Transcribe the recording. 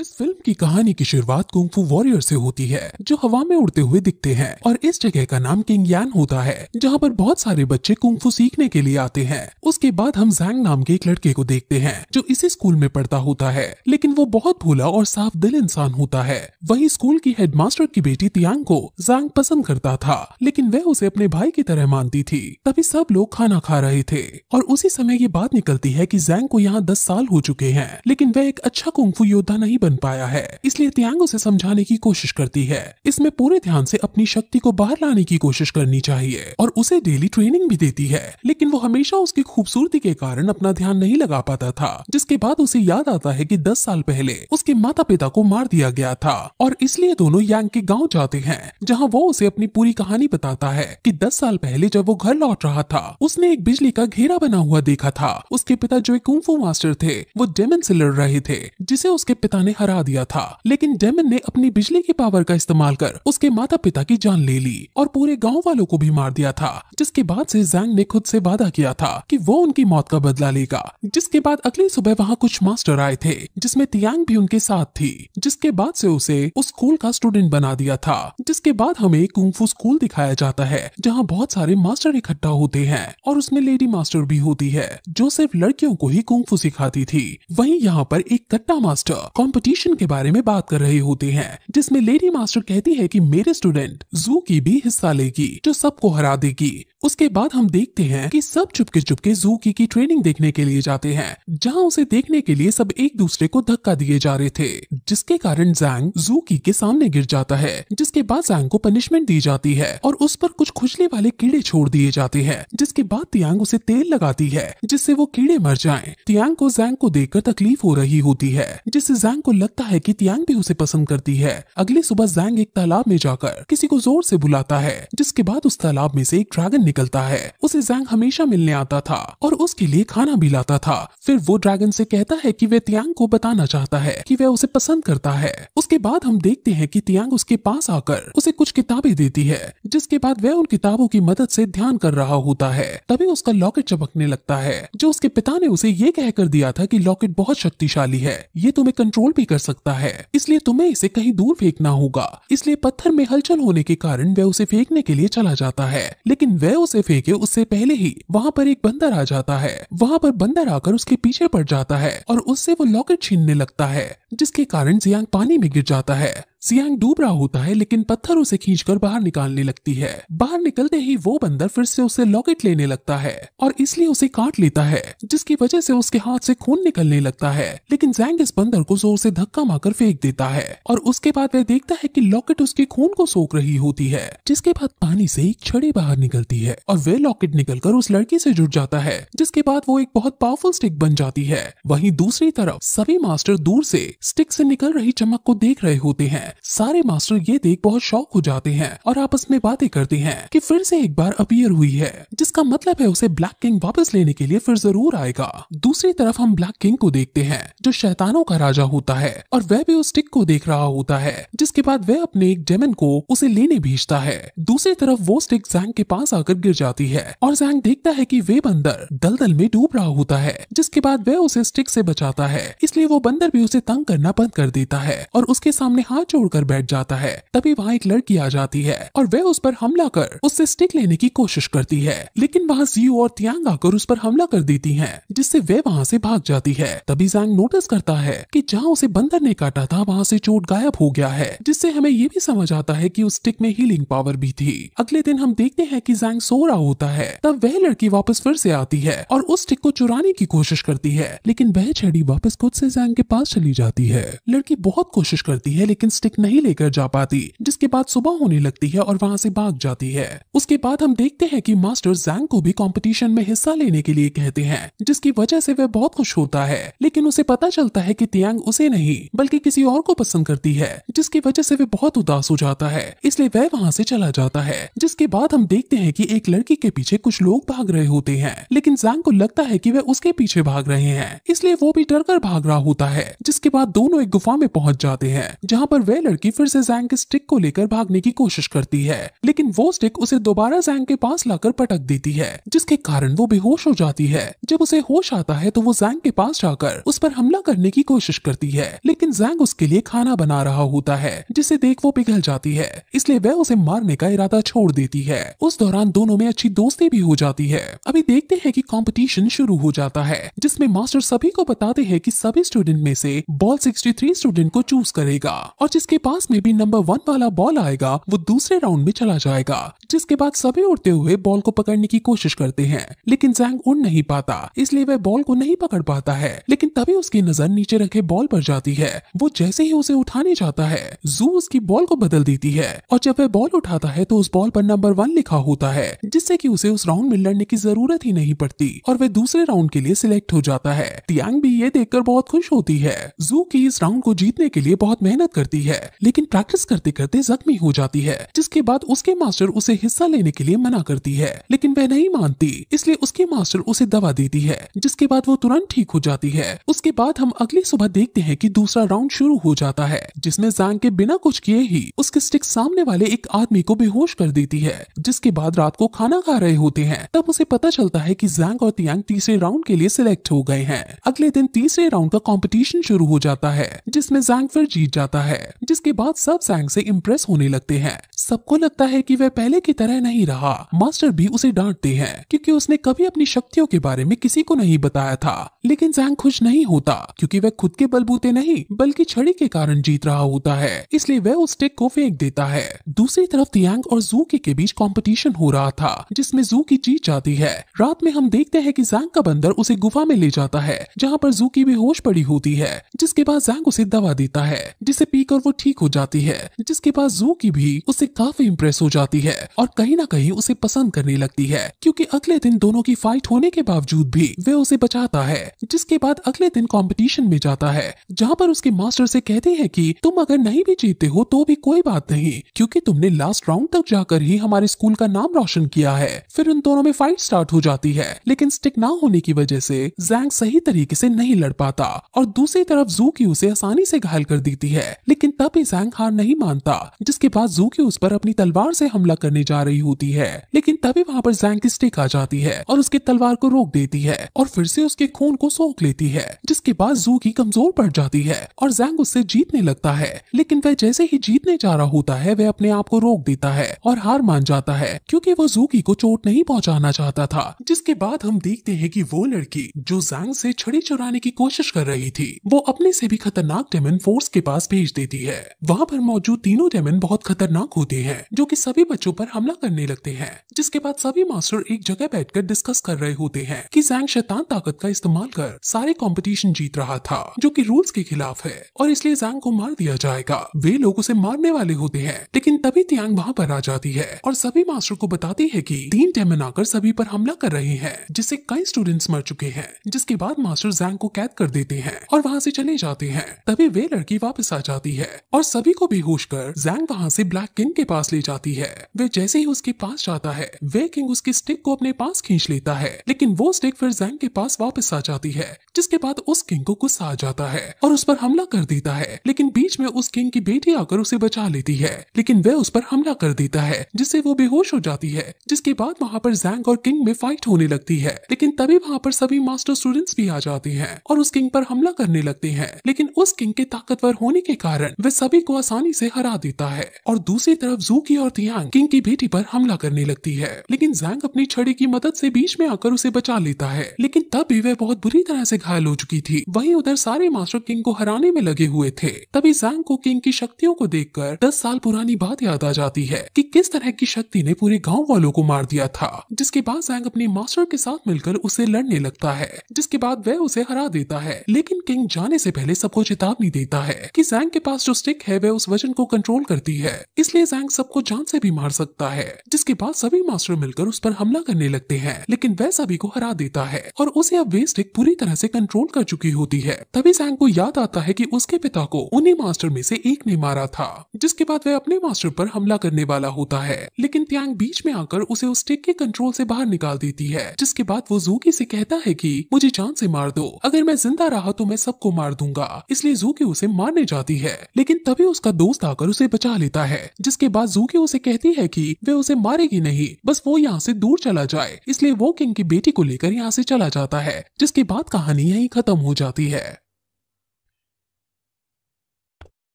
इस फिल्म की कहानी की शुरुआत कुंग फू वॉरियर से होती है जो हवा में उड़ते हुए दिखते हैं और इस जगह का नाम किंग यान होता है जहां पर बहुत सारे बच्चे कुंग फू सीखने के लिए आते हैं। उसके बाद हम जैंग नाम के एक लड़के को देखते हैं जो इसी स्कूल में पढ़ता होता है, लेकिन वो बहुत भोला और साफ दिल इंसान होता है। वही स्कूल की हेडमास्टर की बेटी तियांग को जैंग पसंद करता था, लेकिन वह उसे अपने भाई की तरह मानती थी। तभी सब लोग खाना खा रहे थे और उसी समय ये बात निकलती है कि जैंग को यहाँ 10 साल हो चुके हैं, लेकिन वह एक अच्छा कुंग फू योद्धा नहीं बन पाया है। इसलिए तियांग उसे समझाने की कोशिश करती है। इसमें पूरे ध्यान से अपनी शक्ति को बाहर लाने की कोशिश करनी चाहिए और उसे डेली ट्रेनिंग भी देती है, लेकिन वो हमेशा उसकी खूबसूरती के कारण अपना ध्यान नहीं लगा पाता था। जिसके बाद उसे याद आता है कि 10 साल पहले उसके माता पिता को मार दिया गया था और इसलिए दोनों यांग के गाँव जाते हैं, जहाँ वो उसे अपनी पूरी कहानी बताता है कि 10 साल पहले जब वो घर लौट रहा था उसने एक बिजली का घेरा बना हुआ देखा था। उसके पिता जो एक कुंग फू मास्टर थे वो डेमन से लड़ रहे थे जिसे उसके पिता ने हरा दिया था, लेकिन डेमन ने अपनी बिजली की पावर का इस्तेमाल कर उसके माता पिता की जान ले ली और पूरे गांव वालों को भी मार दिया था। जिसके बाद से जैंग ने खुद से वादा किया था कि वो उनकी मौत का बदला लेगा। जिसके बाद अगली सुबह वहाँ कुछ मास्टर आए थे जिसमें तियांग भी उनके साथ थी। जिसके बाद से उसे उस स्कूल का स्टूडेंट बना दिया था। जिसके बाद हमें कुंग फू स्कूल दिखाया जाता है जहाँ बहुत सारे मास्टर इकट्ठा होते हैं और उसमें लेडी मास्टर भी होती है जो सिर्फ लड़कियों को ही कुंग फू सिखाती थी। वहीं यहाँ पर एक कट्टा मास्टर कंपटीशन के बारे में बात कर रहे होते हैं जिसमें लेडी मास्टर कहती है कि मेरे स्टूडेंट जू की भी हिस्सा लेगी जो सबको हरा देगी। उसके बाद हम देखते हैं कि सब चुपके चुपके जू की ट्रेनिंग देखने के लिए जाते हैं, जहां उसे देखने के लिए सब एक दूसरे को धक्का दिए जा रहे थे, जिसके कारण जैंग जू की के सामने गिर जाता है। जिसके बाद जैंग को पनिशमेंट दी जाती है और उस पर कुछ खुजली वाले कीड़े छोड़ दिए जाते हैं। जिसके बाद तियांग उसे तेल लगाती है जिससे वो कीड़े मर जाएं। तियांग को जैंग को देखकर तकलीफ हो रही होती है, जिससे जैंग को लगता है कि तियांग भी उसे पसंद करती है। अगली सुबह जैंग एक तालाब में जाकर किसी को जोर से बुलाता है, जिसके बाद उस तालाब में से एक ड्रैगन निकलता है। उसे जैंग हमेशा मिलने आता था और उसके लिए खाना भी लाता था। फिर वो ड्रैगन से कहता है कि वह तियांग को बताना चाहता है कि वह उसे पसंद करता है। उसके बाद हम देखते हैं कि तियांग उसके पास आकर उसे कुछ किताबें देती है, जिसके बाद वह उन किताबों की मदद से ध्यान कर रहा होता है। तभी उसका लॉकेट चमकने लगता है, जो उसके पिता ने उसे ये कहकर दिया था कि लॉकेट बहुत शक्तिशाली है, ये तुम्हें कंट्रोल भी कर सकता है, इसलिए तुम्हें इसे कहीं दूर फेंकना होगा। इसलिए पत्थर में हलचल होने के कारण वह उसे फेंकने के लिए चला जाता है, लेकिन वह उसे फेंके उससे पहले ही वहाँ पर एक बंदर आ जाता है। वहाँ पर बंदर आकर उसके पीछे पड़ जाता है और उससे वो लॉकेट छीनने लगता है, जिसके कारण जियांग पानी में गिर जाता है। जियांग डूब रहा होता है, लेकिन पत्थर उसे खींचकर बाहर निकालने लगती है। बाहर निकलते ही वो बंदर फिर से उससे लॉकेट लेने लगता है और इसलिए उसे काट लेता है, जिसकी वजह से उसके हाथ से खून निकलने लगता है। लेकिन जियांग इस बंदर को जोर से धक्का मारकर फेंक देता है और उसके बाद वह देखता है कि लॉकेट उसके खून को सोख रही होती है। जिसके बाद पानी से एक छड़ी बाहर निकलती है और वह लॉकेट निकलकर उस लड़की से जुड़ जाता है, जिसके बाद वो एक बहुत पावरफुल स्टिक बन जाती है। वहीं दूसरी तरफ सभी मास्टर दूर से स्टिक से निकल रही चमक को देख रहे होते हैं। सारे मास्टर ये देख बहुत शॉक हो जाते हैं और आपस में बातें करते हैं कि फिर से एक बार अपीयर हुई है, जिसका मतलब है उसे ब्लैक किंग वापस लेने के लिए फिर जरूर आएगा। दूसरी तरफ हम ब्लैक किंग को देखते हैं जो शैतानों का राजा होता है और वह भी उस स्टिक को देख रहा होता है, जिसके बाद वह अपने एक डेमन को उसे लेने भेजता है। दूसरी तरफ वो स्टिक जैंग के पास आकर गिर जाती है और जैंग देखता है कि वे बंदर दलदल में डूब रहा होता है, जिसके बाद वह उसे स्टिक से बचाता है। इसलिए वो बंदर भी उसे तंग करना बंद कर देता है और उसके सामने हाथ जोड़कर बैठ जाता है। तभी वहाँ एक लड़की आ जाती है और वह उस पर हमला कर उससे स्टिक लेने की कोशिश करती है, लेकिन वहाँ जियू और तियांग आकर उस पर हमला कर देती हैं, जिससे वह वहाँ से भाग जाती है। तभी जैंग नोटिस करता है कि जहाँ उसे बंदर ने काटा था वहाँ से चोट गायब हो गया है, जिससे हमें ये भी समझ आता है कि उस स्टिक में हीलिंग पावर भी थी। अगले दिन हम देखते हैं कि जैंग सो रहा होता है, तब वह लड़की वापस फिर से आती है और उस स्टिक को चुराने की कोशिश करती है, लेकिन वह छड़ी वापस खुद से जैंग के पास चली जाती है। लड़की बहुत कोशिश करती है लेकिन स्टिक नहीं लेकर जा पाती, जिसके बाद सुबह होने लगती है और वहाँ से भाग जाती है। उसके बाद हम देखते हैं कि मास्टर जैंग को भी कंपटीशन में हिस्सा लेने के लिए कहते हैं, जिसकी वजह से वह बहुत खुश होता है, लेकिन उसे पता चलता है कि तियांग उसे नहीं बल्कि किसी और को पसंद करती है, जिसकी वजह से वह बहुत उदास हो जाता है। इसलिए वह वहाँ से चला जाता है। जिसके बाद हम देखते हैं कि एक लड़की के पीछे कुछ लोग भाग रहे होते हैं, लेकिन जैंग को लगता है कि वह उसके पीछे भाग रहे हैं, इसलिए वो भी डर कर भाग रहा होता है। जिसके बाद दोनों एक गुफा में पहुंच जाते हैं, जहाँ पर वह वह लड़की फिर से जैंग के स्टिक को लेकर भागने की कोशिश करती है, लेकिन वो स्टिक उसे दोबारा जैंग के पास लाकर पटक देती है, जिसके कारण वो बेहोश हो जाती है। जब उसे होश आता है तो वो जैंग के पास जाकर उस पर हमला करने की कोशिश करती है, लेकिन जैंग उसके लिए खाना बना रहा होता है, जिसे देख वो पिघल जाती है, इसलिए वह उसे मारने का इरादा छोड़ देती है। उस दौरान दोनों में अच्छी दोस्ती भी हो जाती है। अभी देखते हैं कि कंपटीशन शुरू हो जाता है, जिसमें मास्टर सभी को बताते हैं कि सभी स्टूडेंट में से बॉल 63 स्टूडेंट को चूज करेगा, और जिसके पास में भी नंबर 1 वाला बॉल आएगा वो दूसरे राउंड में चला जाएगा। जिसके बाद सभी उड़ते हुए बॉल को पकड़ने की कोशिश करते हैं, लेकिन जैंग उड़ नहीं पाता, इसलिए वह बॉल को नहीं पकड़ पाता है। लेकिन तभी उसकी नजर नीचे रखे बॉल पर जाती है। वो जैसे ही उसे उठाने जाता है, जू उसकी बॉल को बदल देती है, और जब वह बॉल उठाता है तो उस बॉल पर नंबर 1 लिखा होता है, जिससे कि उसे उस राउंड में लड़ने की जरूरत ही नहीं पड़ती और वह दूसरे राउंड के लिए सिलेक्ट हो जाता है। तियांग भी ये देखकर बहुत खुश होती है। जू की इस राउंड को जीतने के लिए बहुत मेहनत करती है, लेकिन प्रैक्टिस करते करते जख्मी हो जाती है, जिसके बाद उसके मास्टर उसे हिस्सा लेने के लिए मना करती है, लेकिन वह नहीं मानती, इसलिए उसकी मास्टर उसे दवा देती है, जिसके बाद वो तुरंत ठीक हो जाती है। उसके बाद हम अगली सुबह देखते हैं कि दूसरा राउंड शुरू हो जाता है, जिसमें जैंग के बिना कुछ किए ही उसके स्टिक सामने वाले एक आदमी को बेहोश कर देती है। जिसके बाद रात को खाना खा रहे होते हैं, तब उसे पता चलता है कि जैंग और तियांग तीसरे राउंड के लिए सिलेक्ट हो गए हैं। अगले दिन तीसरे राउंड का कंपटीशन शुरू हो जाता है, जिसमें जैंग फिर जीत जाता है। जिसके बाद सब जैंग से इम्प्रेस होने लगते हैं। सबको लगता है कि वह पहले की तरह नहीं रहा। मास्टर भी उसे डांटते हैं क्योंकि उसने कभी अपनी शक्तियों के बारे में किसी को नहीं बताया था। लेकिन जैंग खुश नहीं होता, क्योंकि वह खुद के बलबूते नहीं बल्कि छड़ी के कारण जीत रहा होता है, इसलिए वह उस स्टिक को फेंक देता है। दूसरी तरफ तियांग और जूकी के बीच कंपटीशन हो रहा था, जिसमें जूकी जीत जाती है। रात में हम देखते हैं कि जैंग का बंदर उसे गुफा में ले जाता है, जहाँ पर जूकी बेहोश पड़ी होती है। जिसके बाद जैंग उसे दवा देता है, जिसे पीकर वो ठीक हो जाती है। जिसके बाद जूकी भी उससे काफी इम्प्रेस हो जाती है और कहीं ना कहीं उसे पसंद करने लगती है, क्योंकि अगले दिन दोनों की फाइट होने के बावजूद भी वह उसे बचाता है। जिसके बाद अगले दिन कंपटीशन में जाता है, जहाँ पर उसके मास्टर से कहते हैं कि तुम अगर नहीं भी जीतते हो तो भी कोई बात नहीं, क्योंकि तुमने लास्ट राउंड तक जाकर ही हमारे स्कूल का नाम रोशन किया है। फिर उन दोनों में फाइट स्टार्ट हो जाती है, लेकिन स्टिक ना होने की वजह से जैंग सही तरीके से नहीं लड़ पाता और दूसरी तरफ जूकी उसे आसानी से घायल कर देती है। लेकिन तब भी जैंग हार नहीं मानता। जिसके बाद जूकी उस पर अपनी तलवार से हमला करने जा रही होती है, लेकिन तभी वहाँ पर जैंग की स्टिक आ जाती है और उसके तलवार को रोक देती है और फिर से उसके खून को सोख लेती है। जिसके बाद जूकी कमजोर पड़ जाती है और जैंग उससे जीतने लगता है, लेकिन वह जैसे ही जीतने जा रहा होता है वह अपने आप को रोक देता है और हार मान जाता है, क्योंकि वो जूकी को चोट नहीं पहुंचाना चाहता था। जिसके बाद हम देखते हैं कि वो लड़की जो जैंग से छड़ी चुराने की कोशिश कर रही थी, वो अपने से भी खतरनाक डेमन फोर्स के पास भेज देती है। वहाँ पर मौजूद तीनों डेमन बहुत खतरनाक होते हैं, जो कि सभी बच्चों पर हमला करने लगते हैं। जिसके बाद सभी मास्टर एक जगह बैठकर डिस्कस कर रहे होते हैं कि जैंग शैतान ताकत का इस्तेमाल कर सारे कंपटीशन जीत रहा था, जो कि रूल्स के खिलाफ है, और इसलिए जैंग को मार दिया जाएगा। वे लोग उसे मारने वाले होते हैं, लेकिन तभी तियांग वहाँ पर आ जाती है और सभी मास्टर को बताती है कि 3 डेमन आकर सभी पर हमला कर रहे हैं, जिससे कई स्टूडेंट्स मर चुके हैं। जिसके बाद मास्टर जैंग को कैद कर देते हैं और वहाँ से चले जाते हैं। तभी वे लड़की वापस आ जाती है और सभी को बेहोश कर जैंग वहाँ से ब्लैक किंग के पास ले जाती है। वे जैसे ही उसके पास जाता है, वे किंग उसकी स्टिक को अपने पास खींच लेता है, लेकिन वो स्टिक फिर जैंग के पास वापस आ जाती है। जिसके बाद उस किंग को गुस्सा आ जाता है और उस पर हमला कर देता है, लेकिन बीच में उस किंग की बेटी आकर उसे बचा लेती है, लेकिन वह उस पर हमला कर देता है, जिससे वो बेहोश हो जाती है। जिसके बाद वहाँ पर जैंग और किंग में फाइट होने लगती है, लेकिन तभी वहाँ पर सभी मास्टर स्टूडेंट्स भी आ जाते हैं और उस किंग पर हमला करने लगते हैं, लेकिन उस किंग के ताकतवर होने के कारण वह सभी को आसानी से हरा देता है। और दूसरी तरफ जूकी और तियांग किंग की बेटी पर हमला करने लगती है, लेकिन जैंग अपनी छड़ी की मदद से बीच में आकर उसे बचा लेता है, लेकिन तब भी वह बहुत बुरी तरह से घायल हो चुकी थी। वहीं उधर सारे मास्टर किंग को हराने में लगे हुए थे। तभी जैंग को किंग की शक्तियों को देखकर 10 साल पुरानी बात याद आ जाती है कि किस तरह की शक्ति ने पूरे गांव वालों को मार दिया था। जिसके बाद जैंग अपने मास्टर के साथ मिलकर उसे लड़ने लगता है, जिसके बाद वह उसे हरा देता है। लेकिन किंग जाने से पहले सबको चेतावनी देता है कि जैंग के पास जो स्टिक है वह उस वजन को कंट्रोल करती है, इसलिए जैंग सबको जान से भी मार सकता है। जिसके बाद सभी मास्टर मिलकर उस पर हमला करने लगते हैं, लेकिन वह सभी को हरा देता है और उसे अब वे स्टिक पूरी तरह से कंट्रोल कर चुकी होती है। तभी जैंग को याद आता है कि उसके पिता को उन्हीं मास्टर में से एक ने मारा था। जिसके बाद वह अपने मास्टर पर हमला करने वाला होता है, लेकिन तियांग बीच में आकर उसे उस स्टिक के कंट्रोल से बाहर निकाल देती है। जिसके बाद वो जूकी से कहता है कि मुझे जान से मार दो, अगर मैं जिंदा रहा तो मैं सबको मार दूंगा। इसलिए जूकी उसे मारने जाती है, लेकिन लेकिन तभी उसका दोस्त आकर उसे बचा लेता है, जिसके बाद जूकी उसे कहती है कि वे उसे मारेगी नहीं, बस वो यहाँ से दूर चला जाए। इसलिए वो किंग की बेटी को लेकर यहाँ से चला जाता है, जिसके बाद कहानी यहीं खत्म हो जाती है।